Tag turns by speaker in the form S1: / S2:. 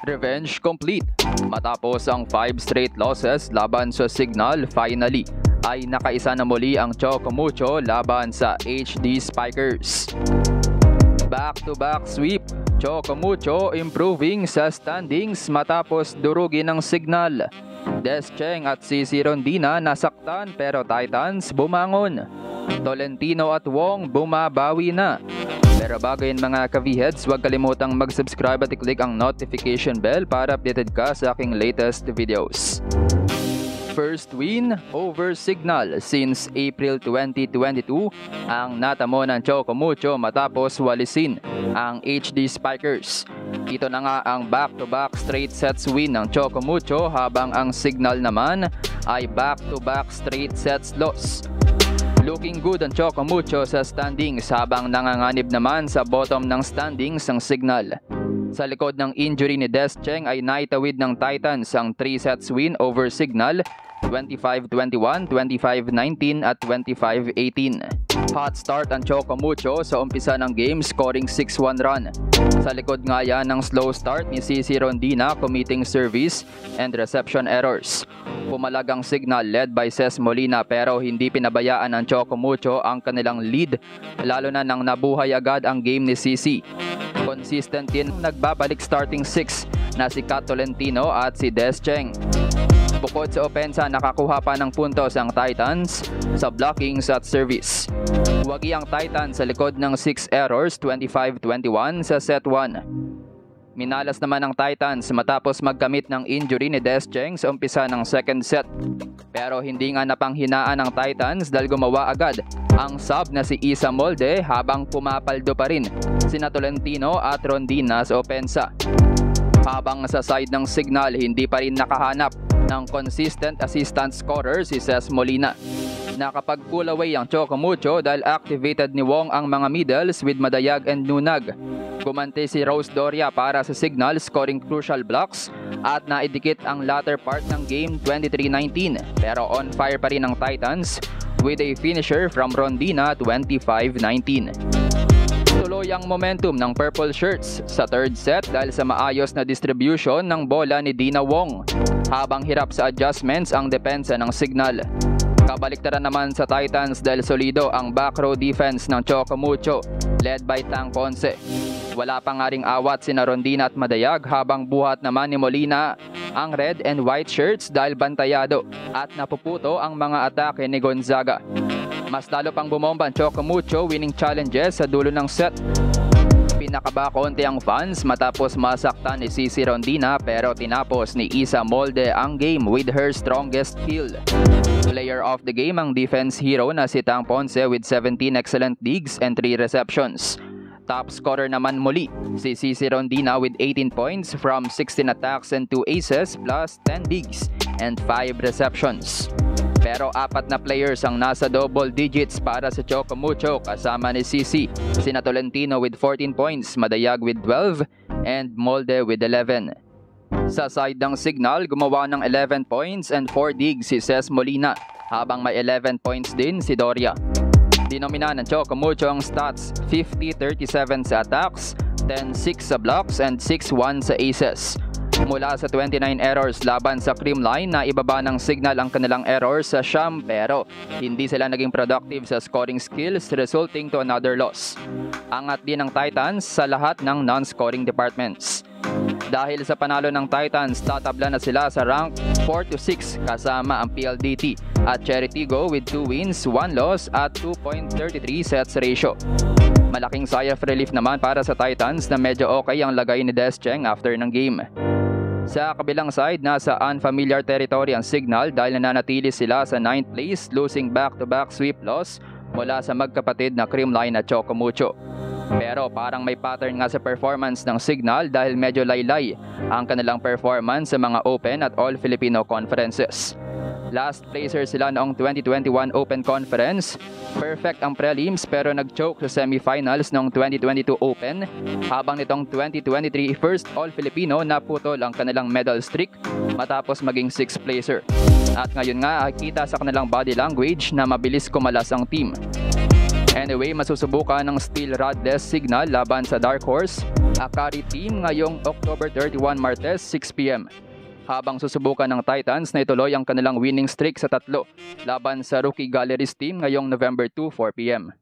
S1: Revenge complete. Matapos ang 5 straight losses laban sa Signal, finally ay nakaisa na muli ang Choco Mucho laban sa HD Spikers. Back-to-back sweep, Choco Mucho improving sa standings matapos durugin ng Signal. Descheng at CC Rondina nasaktan pero Titans bumangon. Tolentino at Wong bumabawi na. Pero bago yun mga ka-V-Heads, huwag kalimutang mag-subscribe at i-click ang notification bell para updated ka sa aking latest videos. First win over Signal since April 2022 ang natamo ng Choco Mucho matapos walisin ang HD Spikers. Ito na nga ang back-to-back straight sets win ng Choco Mucho habang ang Signal naman ay back-to-back straight sets loss. Looking good ang Choco Mucho sa standings habang nanganganib naman sa bottom ng standings ang Signal. Sa likod ng injury ni Descheng ay naitawid ng Titans ang 3 sets win over Signal, 25-21, 25-19 at 25-18. Hot start ang Choco Mucho sa umpisa ng game, scoring 6-1 run. Sa likod nga yan ng slow start ni CC Rondina, committing service and reception errors. Pumalag ang Signal led by Ces Molina pero hindi pinabayaan ng Choco Mucho ang kanilang lead, lalo na nang nabuhay agad ang game ni CC. Consistent din nagbabalik starting 6 na si Kat Tolentino at si Descheng. Bukod sa opensa, nakakuha pa ng puntos ang Titans sa blockings at service. Wagi ang Titans sa likod ng 6 errors, 25-21 sa set 1. Minalas naman ang Titans matapos magkamit ng injury ni Descheng sa umpisa ng second set. Pero hindi nga napanghinaan ng Titans dahil gumawa agad ang sub na si Isa Molde habang pumapaldo pa rin sina Tolentino at Rondina sa opensa. Habang sa side ng Signal, hindi pa rin nakahanap ng consistent assistant scorer si Ces Molina. Nakapag-pull away ang Choco Mucho dahil activated ni Wong ang mga middles with Madayag and Nunag. Gumante si Rose Doria para sa Signal, scoring crucial blocks at naidikit ang latter part ng game 23-19. Pero on fire pa rin ang Titans with a finisher from Rondina 25-19. Tuloy ang momentum ng Purple Shirts sa third set dahil sa maayos na distribution ng bola ni Dina Wong habang hirap sa adjustments ang depensa ng Signal. Kabaliktaran naman sa Titans dahil solido ang back row defense ng Choco Mucho led by Tang Ponce. Wala pa nga ring awat sina Rondina at Madayag habang buhat naman ni Molina ang red and white shirts dahil bantayado at napuputo ang mga atake ni Gonzaga. Mas lalo pang bumomba ang Choco Mucho, winning challenges sa dulo ng set. Pinakaba konti ang fans matapos masaktan ni CC Rondina pero tinapos ni Isa Molde ang game with her strongest kill. Player of the game ang defense hero na si Tang Ponce with 17 excellent digs and 3 receptions. Top scorer naman muli si CC Rondina with 18 points from 16 attacks and 2 aces plus 10 digs and 5 receptions. Pero 4 na players ang nasa double digits para sa Choco Mucho kasama ni CC, sina Tolentino with 14 points, Madayag with 12 and Molde with 11. Sa side ng Signal, gumawa ng 11 points and 4 digs si Ces Molina habang may 11 points din si Doria. Dinomina ng Choco Mucho ang stats, 50-37 sa attacks, 10-6 sa blocks and 6-1 sa aces. Mula sa 29 errors laban sa Creamline, na ibaba ng Signal ang kanilang errors sa siyam pero hindi sila naging productive sa scoring skills resulting to another loss. Angat din ng Titans sa lahat ng non-scoring departments. Dahil sa panalo ng Titans, tatabla na sila sa rank 4-6 kasama ang PLDT at Cheritigo with 2 wins, 1 loss at 2.33 sets ratio. Malaking sigh of relief naman para sa Titans na medyo okay ang lagay ni Descheng after ng game. Sa kabilang side, nasa unfamiliar territory ang Signal dahil nananatili sila sa 9th place, losing back-to-back sweep loss mula sa magkapatid na Creamline at Choco Mucho. Pero parang may pattern nga sa performance ng Signal dahil medyo laylay ang kanilang performance sa mga Open at All Filipino conferences. Last placer sila noong 2021 Open Conference. Perfect ang prelims pero nag-choke sa semifinals noong 2022 Open. Habang nitong 2023 First All Filipino naputol ang kanilang medal streak matapos maging 6th placer. At ngayon nga kita sa kanilang body language na mabilis kumalas ang team. Anyway, masusubukan ng Steel Rodless Signal laban sa Dark Horse Akari team ngayong October 31 Martes 6pm. Habang susubukan ng Titans na ituloy ang kanilang winning streak sa 3 laban sa Rookie Galleries team ngayong November 2 4pm.